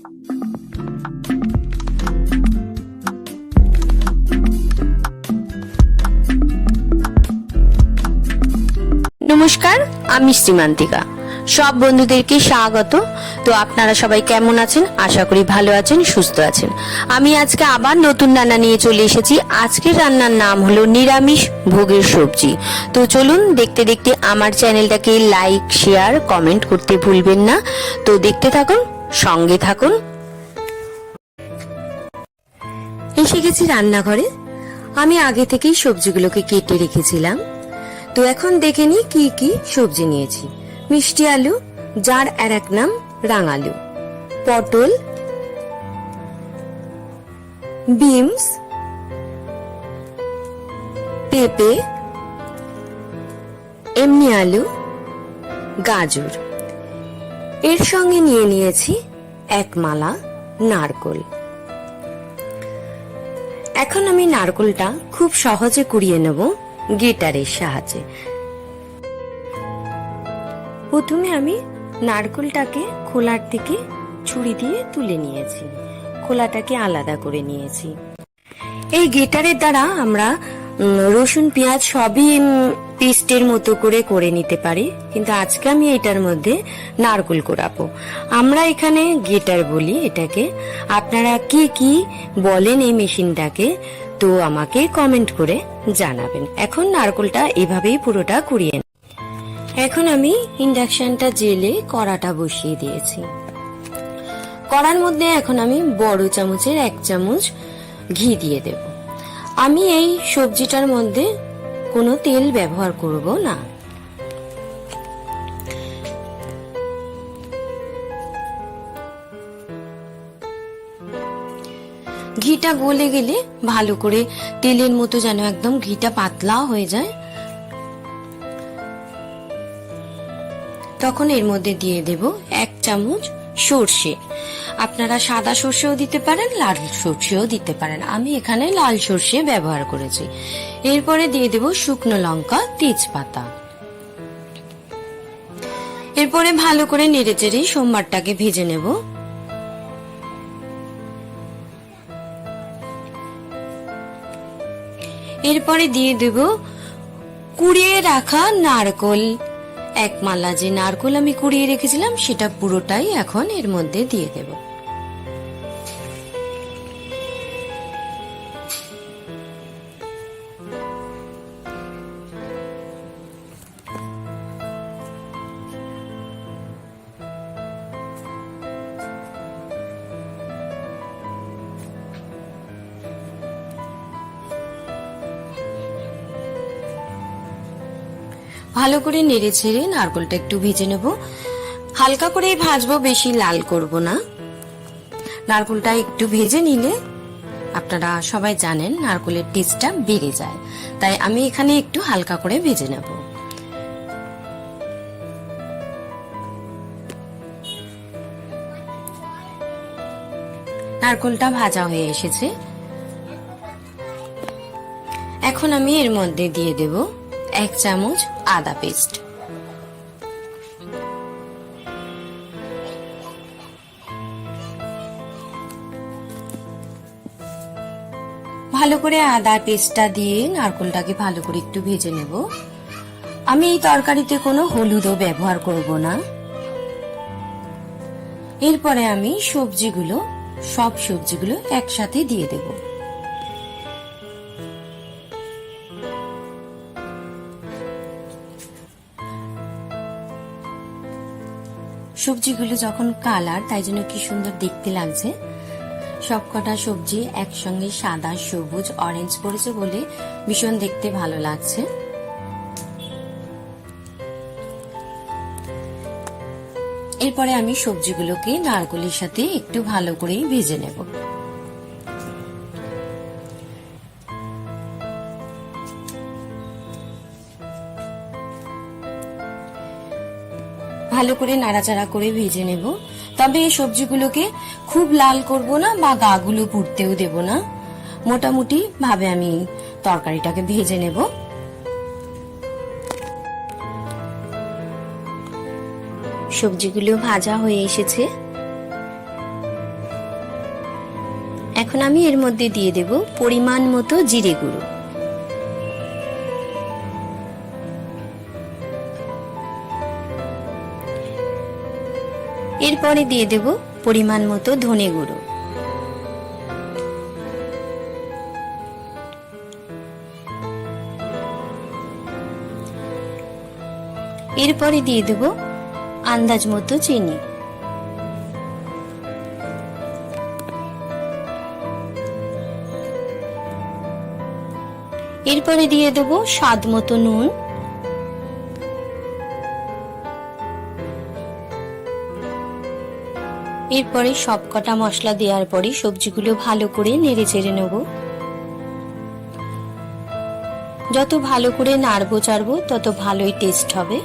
নমস্কার, আমি শ্রীমান্তিকা। সব বন্ধুদেরকে স্বাগত। তো আপনারা সবাই কেমন আছেন? আশা করি ভালো আছেন, সুস্থ আছেন। আমি আজকে আবার নতুন রান্না নিয়ে চলে এসেছি। আজকের রান্নার নাম হলো নিরামিষ ভোগের সবজি। তো চলুন দেখতে দেখতে আমার চ্যানেলটাকে লাইক, শেয়ার, কমেন্ট করতে ভুলবেন না। তো দেখতে থাকুন, সঙ্গে থাকুন। এসে গেছি রান্নাঘরে। আমি আগে থেকেই সবজিগুলোকে কেটে রেখেছিলাম। তো এখন দেখে নি কি কি সবজি নিয়েছি। মিষ্টি আলু, যার আর এক নাম রাঙালু, পটল, বিনস, পেঁপে, এমনি আলু, গাজর। এর সঙ্গে নিয়ে নিয়েছি এক মালা নারকোল। এখন আমি নারকোলটা খুব সহজে কুড়িয়ে নেব গ্রেটারের সাহায্যে। প্রথমে আমি নারকোলটাকে খোলার থেকে ছুরি দিয়ে তুলে নিয়েছি, খোলাটাকে আলাদা করে নিয়েছি। এই গ্রেটারের দ্বারা আমরা রসুন পেঁয়াজ সবই পেস্টের মতো করে নিতে পারি, কিন্তু আজকে আমি এটার মধ্যে নারকোল কোড়াবো। আমরা এখানে গ্রেটার বলি এটাকে। আপনারা কি কি বলেন এই মেশিনটাকে, তো আমাকে কমেন্ট করে জানাবেন। এখন নারকোলটা এভাবেই পুরোটা কুড়িয়ে। এখন আমি ইন্ডাকশনটা জেলে কড়াটা বসিয়ে দিয়েছি। কড়ার মধ্যে এখন আমি বড় চামচের 1 চামচ ঘি দিয়ে দেব। আমি এই সবজিটার মধ্যে কোনো তেল ব্যবহার করব না। ঘিটা গলে গেলে ভালো করে তেলের মতো যেন একদম ঘিটা পাতলা হয়ে যায়, তখন এর মধ্যে দিয়ে দেব 1 চামচ সর্ষে। আপনারা সাদা সর্ষেও দিতে পারেন, লাল সর্ষেও দিতে পারেন। আমি এখানে লাল সর্ষে ব্যবহার করেছি। এরপরে দিয়ে দেব শুকনো লঙ্কা, তেজপাতা। এরপরে ভালো করে নেড়েচেড়ে সোমবারটাকে ভেজে নেব। এরপরে দিয়ে দেব কুড়িয়ে রাখা নারকোল। 1 মালা যে নারকোল আমি কুড়িয়ে রেখেছিলাম সেটা পুরোটাই এখন এর মধ্যে দিয়ে দেব। ভালো করে নেড়ে ছেড়ে নারকোলটা একটু ভেজে নেব। হালকা করে ভাজবো, বেশি লাল করব না। নারকোলটা একটু ভেজে নিলে আপনারা সবাই জানেন নারকোলের টেস্টটা বেড়ে যায়, তাই আমি এখানে একটু হালকা করে ভেজে নেব। নারকোলটা ভাজা হয়ে এসেছে। এখন আমি এর মধ্যে দিয়ে দেব 1 চামচ আদা পেস্ট। ভালো করে আদা পেস্টটা দিয়ে নারকোলটাকে ভালো করে একটু ভেজে নেব। আমি এই তরকারিতে কোনো হলুদও ব্যবহার করব না। এরপরে আমি সব সবজিগুলো একসাথে দিয়ে দেব। সবজিগুলো যখন কালার, তাই জন্য কি সুন্দর দেখতে লাগছে। সবকটা সবজি একসঙ্গে সাদা, সবুজ, অরেঞ্জ পড়েছে বলে ভীষণ দেখতে ভালো লাগছে। এরপরে আমি সবজিগুলোকে নারকোলের সাথে একটু ভালো করে ভেজে নেব। ভালো করে নাড়াচাড়া করে ভেজে নেব। তবে এই সবজিগুলোকে খুব লাল করব না বা গাগুলো পুড়তেও দেব না, মোটামুটি ভাবে আমি তরকারিটাকে ভেজে নেব। সবজিগুলো ভাজা হয়ে এসেছে। এখন আমি এর মধ্যে দিয়ে দেব পরিমাণ মতো জিরে গুঁড়ো। এরপরে দিয়ে দেব পরিমাণ মতো ধনে গুঁড়ো। এরপরে দিয়ে দেব আন্দাজ মতো চিনি। এরপরে দিয়ে দেব স্বাদ মতো নুন। এরপরে সবকটা মশলা দেওয়ার পরে সবজিগুলো ভালো করে নেড়ে চেড়ে নেব। যত ভালো করে নাড়বো চাড়বো তত ভালোই টেস্ট হবে।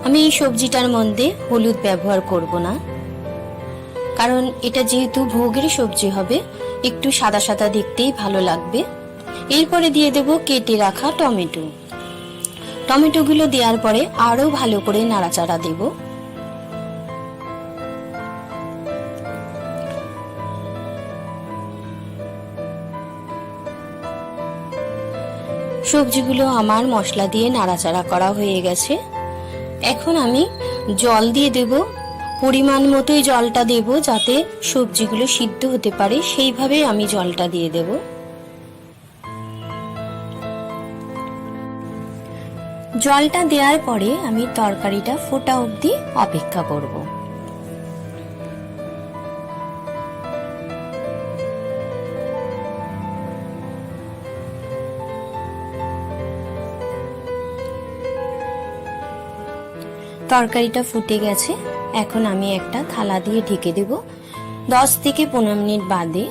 আমি এই সবজিটার মধ্যে হলুদ ব্যবহার করব না, কারণ এটা যেহেতু ভোগের সবজি হবে, একটু সাদা সাদা দেখতেই ভালো লাগবে। এরপরে দিয়ে দেব কেটে রাখা টমেটো। টমেটোগুলো দেওয়ার পরে আরো ভালো করে নাড়াচাড়া দেব। সবজিগুলো আমার মশলা দিয়ে নাড়াচাড়া করা হয়ে গেছে। এখন আমি জল দিয়ে দেব। পরিমাণ মতোই জলটা দেব, যাতে সবজিগুলো সিদ্ধ হতে পারে, সেইভাবে আমি জলটা দিয়ে দেব। জলটা দেওয়ার পরে আমি তরকারিটা ফোটা অবধি অপেক্ষা করব। তরকারিটা ফুটে গেছে। এখন আমি একটা থালা দিয়ে ঢেকে দেব। 10 থেকে 15 মিনিট বাদে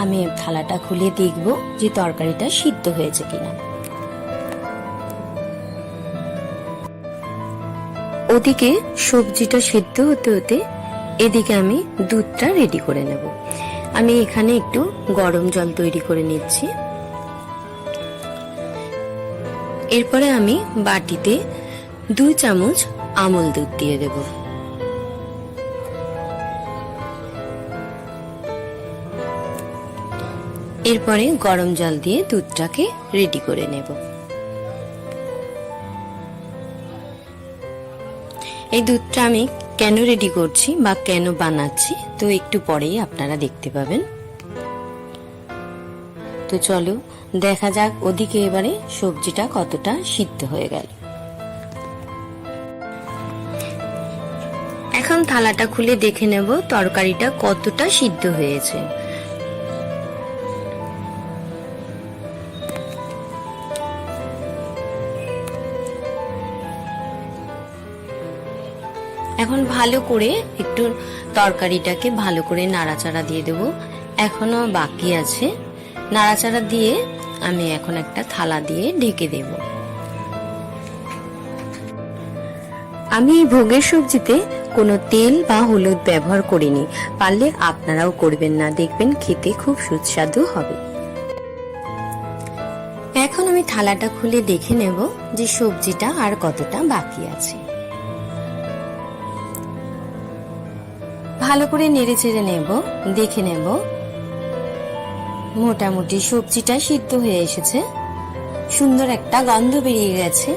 আমি থালাটা খুলে দেখব যে তরকারিটা সিদ্ধ হয়েছে কিনা। ওদিকে সবজিটা সিদ্ধ হতে হতে এদিকে আমি দুধটা রেডি করে নেব। আমি এখানে একটু গরম জল তৈরি করে নিচ্ছি। এরপরে আমি বাটিতে 2 চামচ আমল দুধ দিয়ে দেব। এরপরে গরম জল দিয়ে দুধটাকে রেডি করে নেব। এই দুধটা আমি কেন রেডি করছি বা কেন বানাচ্ছি তো একটু পরেই আপনারা দেখতে পাবেন। তো চলো দেখা যাক ওদিকে এবারে সবজিটা কতটা সিদ্ধ হয়ে গেল। এখন থালাটা খুলে দেখে নেব তরকারিটা কতটা সিদ্ধ হয়েছে। এখন ভালো করে একটু তরকারিটাকে ভালো করে নাড়াচাড়া দিয়ে দেব। এখনো বাকি আছে। নাড়াচাড়া দিয়ে আমি এখন একটা থালা দিয়ে ঢেকে দেব। আমি এই ভোগের সবজিতে কোনো তেল বা হলুদ ব্যবহার করিনি। পারলে আপনারাও করবেন না, দেখবেন খেতে খুব সুস্বাদু হবে। এখন আমি থালাটা খুলে দেখে নেব যে সবজিটা আর কতটা বাকি আছে। ভালো করে নেড়ে চেড়ে নেব, দেখে নেব মোটামুটি সবজিটা সিদ্ধ হয়ে এসেছে। সুন্দর একটা গন্ধ বেরিয়ে গেছে।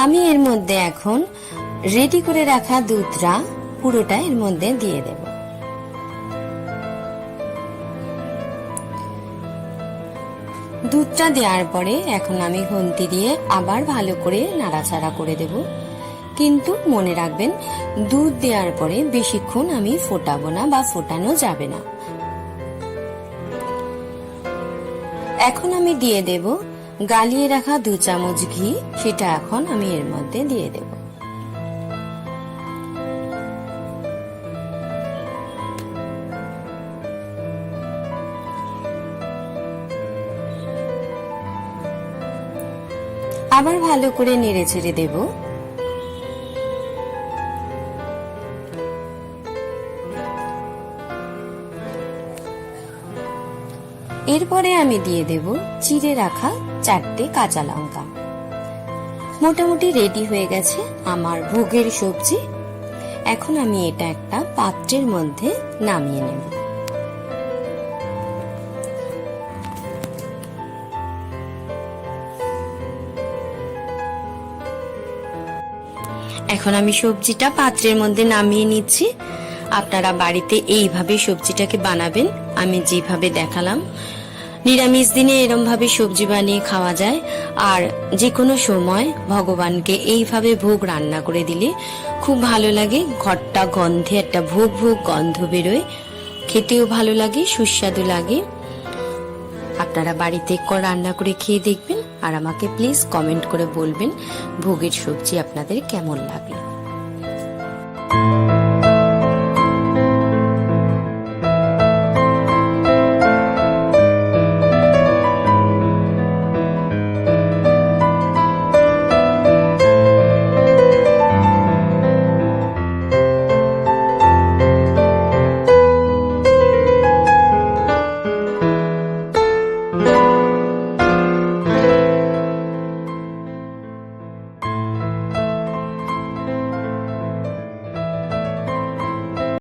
আমি এর মধ্যে এখন রেডি করে রাখা দুধটা পুরোটা এর মধ্যে দিয়ে দেব। দুধটা দেওয়ার পরে এখন আমি খুন্তি দিয়ে আবার ভালো করে নাড়াচাড়া করে দেব। কিন্তু মনে রাখবেন দুধ দেওয়ার পরে বেশিক্ষণ আমি ফোটাবো না বা ফোটানো যাবে না। এখন আমি দিয়ে দেব গালিয়ে রাখা 2 চামচ ঘি। সেটা এখন আমি এর মধ্যে দিয়ে দেব। আবার ভালো করে নেড়ে চেড়ে দেব। এরপরে আমি দিয়ে দেব চিড়ে রাখা 4টে কাঁচা লঙ্কা। মোটামুটি রেডি হয়ে গেছে আমার ভোগের সবজি। এখন আমি এটা একটা পাত্রের মধ্যে নামিয়ে নেব। এখন আমি সবজিটা পাত্রের মধ্যে নামিয়ে নিচ্ছি। আপনারা বাড়িতে এইভাবে সবজিটাকে বানাবেন, আমি যেভাবে দেখালাম। নিরামিষ দিনে এরম ভাবে সবজি বানিয়ে খাওয়া যায়। আর যে কোনো সময় ভগবানকে এইভাবে ভোগ রান্না করে দিলে খুব ভালো লাগে। ঘরটা গন্ধে একটা ভোগ ভোগ গন্ধ বেরোয়, খেতেও ভালো লাগে, সুস্বাদু লাগে। আপনারা বাড়িতে রান্না করে খেয়ে দেখবেন আর আমাকে প্লিজ কমেন্ট করে বলবেন ভোগের সবজি আপনাদের কেমন লাগে।